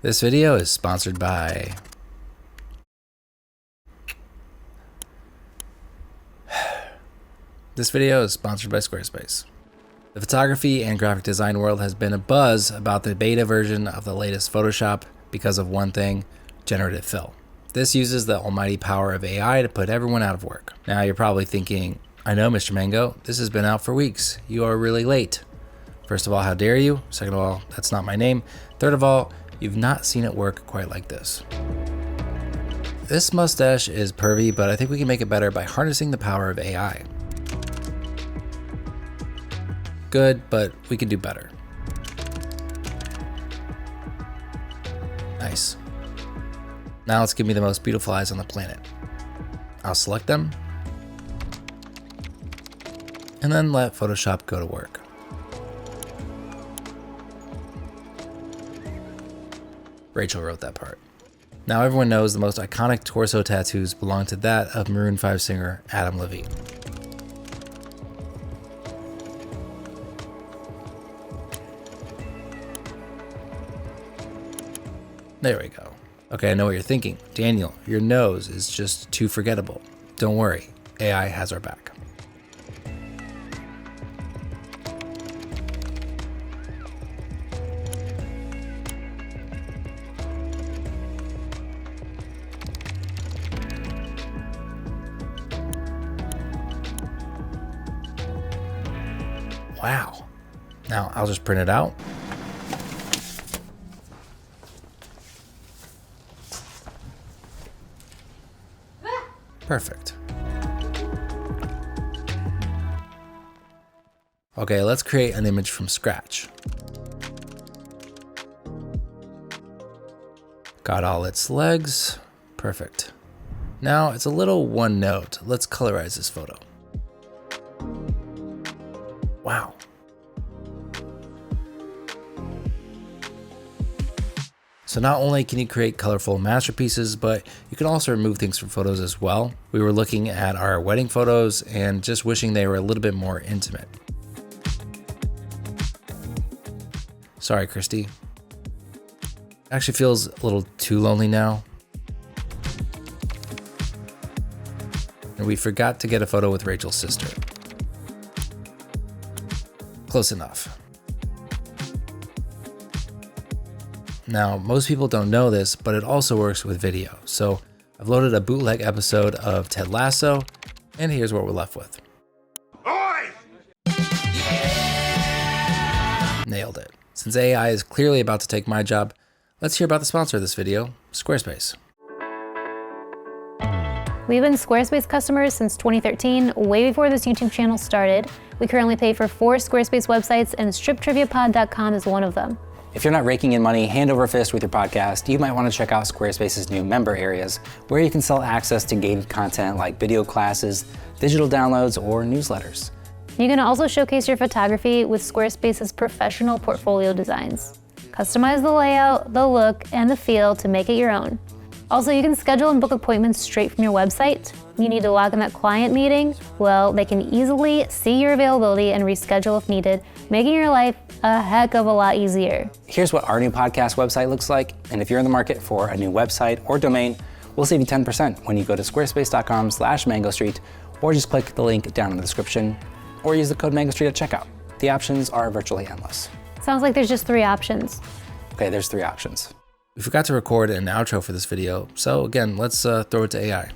This video is sponsored by Squarespace. The photography and graphic design world has been abuzz about the beta version of the latest Photoshop because of one thing: generative fill. This uses the almighty power of AI to put everyone out of work. Now you're probably thinking, I know, Mr. Mango, this has been out for weeks. You are really late. First of all, how dare you? Second of all, that's not my name. Third of all, you've not seen it work quite like this. This mustache is pervy, but I think we can make it better by harnessing the power of AI. Good, but we can do better. Nice. Now let's give me the most beautiful eyes on the planet. I'll select them, and then let Photoshop go to work. Rachel wrote that part. Now everyone knows the most iconic torso tattoos belong to that of Maroon 5 singer Adam Levine. There we go. Okay, I know what you're thinking. Daniel, your nose is just too forgettable. Don't worry, AI has our back. Wow. Now I'll just print it out. Perfect. Okay, let's create an image from scratch. Got all its legs. Perfect. Now it's a little one note. Let's colorize this photo. Wow. So not only can you create colorful masterpieces, but you can also remove things from photos as well. We were looking at our wedding photos and just wishing they were a little bit more intimate. Sorry, Christy. Actually feels a little too lonely now. And we forgot to get a photo with Rachel's sister. Close enough. Now, most people don't know this, but it also works with video. So I've loaded a bootleg episode of Ted Lasso, and here's what we're left with. Oi! Yeah! Nailed it. Since AI is clearly about to take my job, let's hear about the sponsor of this video, Squarespace. We've been Squarespace customers since 2013, way before this YouTube channel started. We currently pay for 4 Squarespace websites, and striptriviapod.com is one of them. If you're not raking in money hand over fist with your podcast, you might want to check out Squarespace's new member areas, where you can sell access to gated content like video classes, digital downloads, or newsletters. You can also showcase your photography with Squarespace's professional portfolio designs. Customize the layout, the look, and the feel to make it your own. Also, you can schedule and book appointments straight from your website. You need to log in that client meeting? Well, they can easily see your availability and reschedule if needed, making your life a heck of a lot easier. Here's what our new podcast website looks like, and if you're in the market for a new website or domain, we'll save you 10% when you go to squarespace.com/mangostreet, or just click the link down in the description, or use the code MangoStreet at checkout. The options are virtually endless. Sounds like there's just 3 options. Okay, there's 3 options. We forgot to record an outro for this video, so again, let's throw it to AI.